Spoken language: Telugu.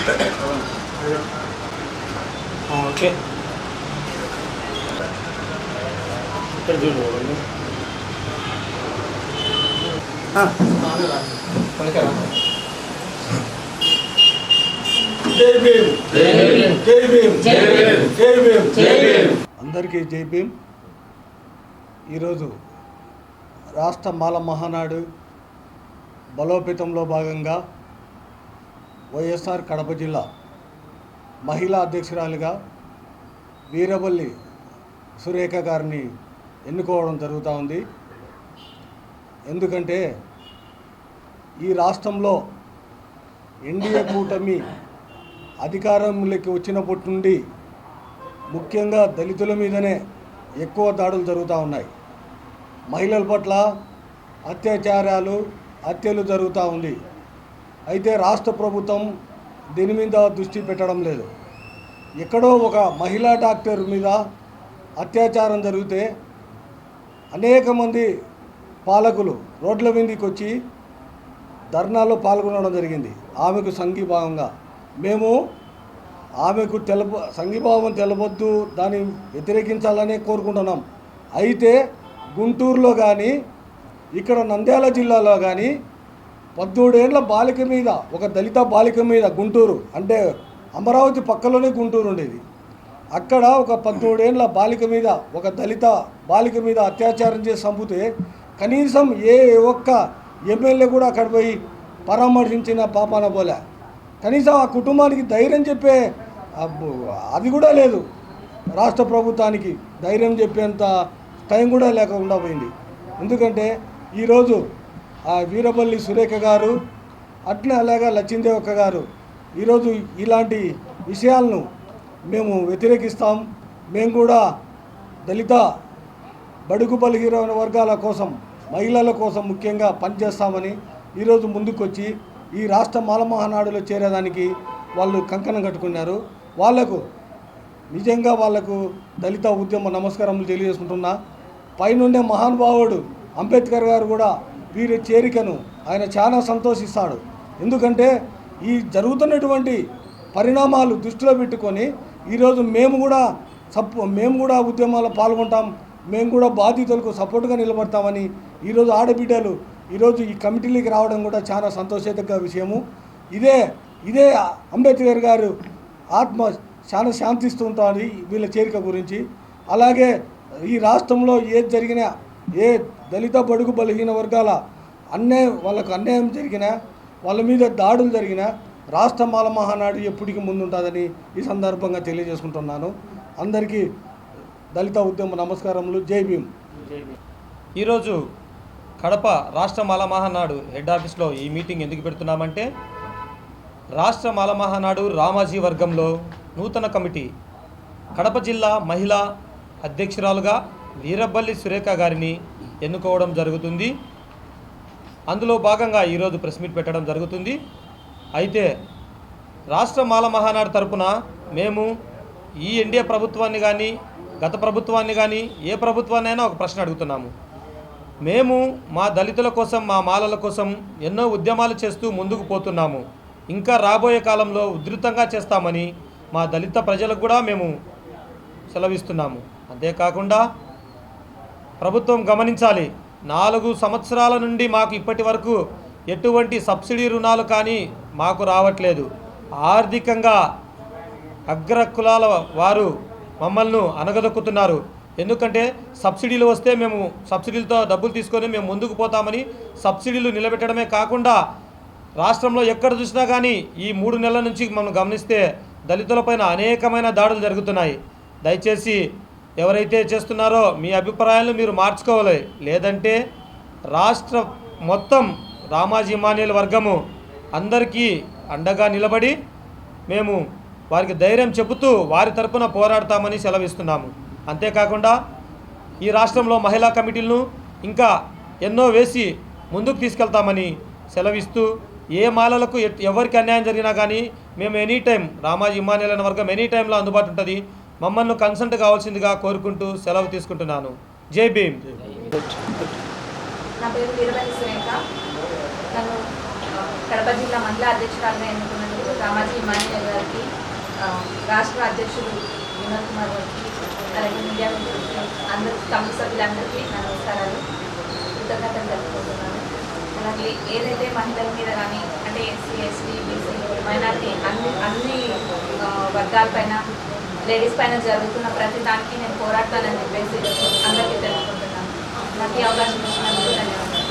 ఓకే ఇక్కడ చూడండి అందరికీ జై భీమ్. ఈరోజు రాష్ట్ర మాల మహానాడు బలోపేతంలో భాగంగా వైఎస్ఆర్ కడప జిల్లా మహిళా అధ్యక్షురాలిగా వీరబల్లి సురేఖ గారిని ఎన్నుకోవడం జరుగుతూ ఉంది. ఎందుకంటే ఈ రాష్ట్రంలో ఎన్డీఏ కూటమి అధికారంలోకి వచ్చినప్పటి నుండి ముఖ్యంగా దళితుల మీదనే ఎక్కువ దాడులు జరుగుతూ ఉన్నాయి. మహిళల పట్ల అత్యాచారాలు, హత్యలు జరుగుతూ ఉంది. అయితే రాష్ట్ర ప్రభుత్వం దీని మీద దృష్టి పెట్టడం లేదు. ఎక్కడో ఒక మహిళా డాక్టర్ మీద అత్యాచారం జరిగితే అనేక మంది పాలకులు రోడ్ల మీదకి వచ్చి ధర్నాలో పాల్గొనడం జరిగింది. ఆమెకు సంఘీభావంగా మేము ఆమెకు సంఘీభావం తెలవద్దు, దాన్ని వ్యతిరేకించాలనే కోరుకుంటున్నాం. అయితే గుంటూరులో కానీ ఇక్కడ నంద్యాల జిల్లాలో కానీ 17 ఏళ్ల బాలిక మీద, ఒక దళిత బాలిక మీద, గుంటూరు అంటే అమరావతి పక్కలోనే గుంటూరు ఉండేది, అక్కడ ఒక 17 ఏళ్ల బాలిక మీద, ఒక దళిత బాలిక మీద అత్యాచారం చేసి చంపితే కనీసం ఏ ఒక్క ఎమ్మెల్యే కూడా అక్కడ పోయి పరామర్శించిన పాపాన పోలే. కనీసం ఆ కుటుంబానికి ధైర్యం చెప్పే అది కూడా లేదు. రాష్ట్ర ప్రభుత్వానికి ధైర్యం చెప్పేంత టైం కూడా లేకుండా పోయింది. ఎందుకంటే ఈరోజు ఆ వీరబల్లి సురేఖ గారు, అట్లే అలాగా లచ్చిందేవక్క గారు ఈరోజు ఇలాంటి విషయాలను మేము వ్యతిరేకిస్తాం. మేము కూడా దళిత బడుగు బలహీన వర్గాల కోసం, మహిళల కోసం ముఖ్యంగా పనిచేస్తామని ఈరోజు ముందుకొచ్చి ఈ రాష్ట్ర మాల మహానాడులో చేరేదానికి వాళ్ళు కంకణం కట్టుకున్నారు. వాళ్లకు నిజంగా వాళ్లకు దళిత ఉద్యమ నమస్కారములు తెలియజేసుకుంటున్నా. పైనుండే మహానుభావుడు అంబేద్కర్ గారు కూడా వీరి చేరికను ఆయన చాలా సంతోషిస్తాడు. ఎందుకంటే ఈ జరుగుతున్నటువంటి పరిణామాలు దృష్టిలో పెట్టుకొని ఈరోజు మేము కూడా ఉద్యమాల్లో పాల్గొంటాం, మేము కూడా బాధితులకు సపోర్ట్గా నిలబడతామని ఈరోజు ఆడబిడ్డలు ఈరోజు ఈ కమిటీలోకి రావడం కూడా చాలా సంతోషదగ్గ విషయము. ఇదే అంబేద్కర్ గారు ఆత్మ చాలా శాంతిస్తూ ఉంటుంది వీళ్ళ చేరిక గురించి. అలాగే ఈ రాష్ట్రంలో ఏది జరిగినా, ఏ దళిత బడుగు బలహీన వర్గాల వాళ్ళకు అన్యాయం జరిగినా, వాళ్ళ మీద దాడులు జరిగినా రాష్ట్ర మాల మహానాడు ఎప్పటికీ ముందుంటుందని ఈ సందర్భంగా తెలియజేసుకుంటున్నాను. అందరికీ దళిత ఉద్యమ నమస్కారములు. జై భీమ్. ఈరోజు కడప రాష్ట్ర మాల మహానాడు హెడ్ ఆఫీస్లో ఈ మీటింగ్ ఎందుకు పెడుతున్నామంటే, రాష్ట్ర మాల మహానాడు రామాజీ వర్గంలో నూతన కమిటీ కడప జిల్లా మహిళా అధ్యక్షురాలుగా వీరబల్లి సురేఖ గారిని ఎన్నుకోవడం జరుగుతుంది. అందులో భాగంగా ఈరోజు ప్రెస్ మీట్ పెట్టడం జరుగుతుంది. అయితే రాష్ట్ర మాల మహానాడు తరపున మేము ఈ ఎన్డీఏ ప్రభుత్వాన్ని కానీ, గత ప్రభుత్వాన్ని కానీ, ఏ ప్రభుత్వాన్నైనా ఒక ప్రశ్న అడుగుతున్నాము. మేము మా దళితుల కోసం, మా మాలల కోసం ఎన్నో ఉద్యమాలు చేస్తూ ముందుకు పోతున్నాము. ఇంకా రాబోయే కాలంలో ఉధృతంగా చేస్తామని మా దళిత ప్రజలకు కూడా మేము సెలవిస్తున్నాము. అంతేకాకుండా ప్రభుత్వం గమనించాలి, 4 సంవత్సరాల నుండి మాకు ఇప్పటి వరకు ఎటువంటి సబ్సిడీ రుణాలు కానీ మాకు రావట్లేదు. ఆర్థికంగా అగ్ర కులాల వారు మమ్మల్ని అనగదొక్కుతున్నారు. ఎందుకంటే సబ్సిడీలు వస్తే మేము సబ్సిడీలతో డబ్బులు తీసుకొని మేము ముందుకు పోతామని సబ్సిడీలు నిలబెట్టడమే కాకుండా రాష్ట్రంలో ఎక్కడ చూసినా కానీ ఈ 3 నెలల నుంచి మనం గమనిస్తే దళితులపైన అనేకమైన దాడులు జరుగుతున్నాయి. దయచేసి ఎవరైతే చేస్తున్నారో మీ అభిప్రాయాలను మీరు మార్చుకోవాలి. లేదంటే రాష్ట్ర మొత్తం రామాజీ ఇమానియల్ వర్గము అందరికీ అండగా నిలబడి మేము వారికి ధైర్యం చెబుతూ వారి తరపున పోరాడతామని సెలవిస్తున్నాము. అంతేకాకుండా ఈ రాష్ట్రంలో మహిళా కమిటీలను ఇంకా ఎన్నో వేసి ముందుకు తీసుకెళ్తామని సెలవిస్తూ, ఏ మాలలకు ఎవరికి అన్యాయం జరిగినా కానీ మేము ఎనీ టైం రామాజీ ఇమానియల్ అనే వర్గం ఎనీ టైంలో అందుబాటు ఉంటుంది. మమ్మల్ని కన్సల్ట్ కావాల్సిందిగా కోరుకుంటూ సెలవు తీసుకుంటున్నాను. జై భీమ్. నా పేరు వీరబల్లి సురేఖ. నన్ను కడప జిల్లా మహిళా అధ్యక్షురాలుగా ఎన్నుకున్నందుకు రామాజీ మాన్య గారికి, రాష్ట్ర అధ్యక్షుడు వినోద్ కుమార్ గారికి, అలాగే మీడియా మిత్రులకి, అందరి కమిటీ సభ్యులందరికీ నా నమస్కారాలు, కృతజ్ఞతలు తెలుపుకుంటున్నాను. అలాగే ఏదైతే మహిళల మీద కానీ అంటే ఎస్సీ, ఎస్టీ, బీసీ, మైనార్టీ అన్ని వర్గాలపైన లేడీస్ పైన జరుగుతున్న ప్రతి దానికి నేను పోరాడతానని చెప్పేసి అందరికీ తెలుసుకుంటున్నాను. నాకు ఈ అవకాశం ఇచ్చినందుకు ధన్యవాదాలు.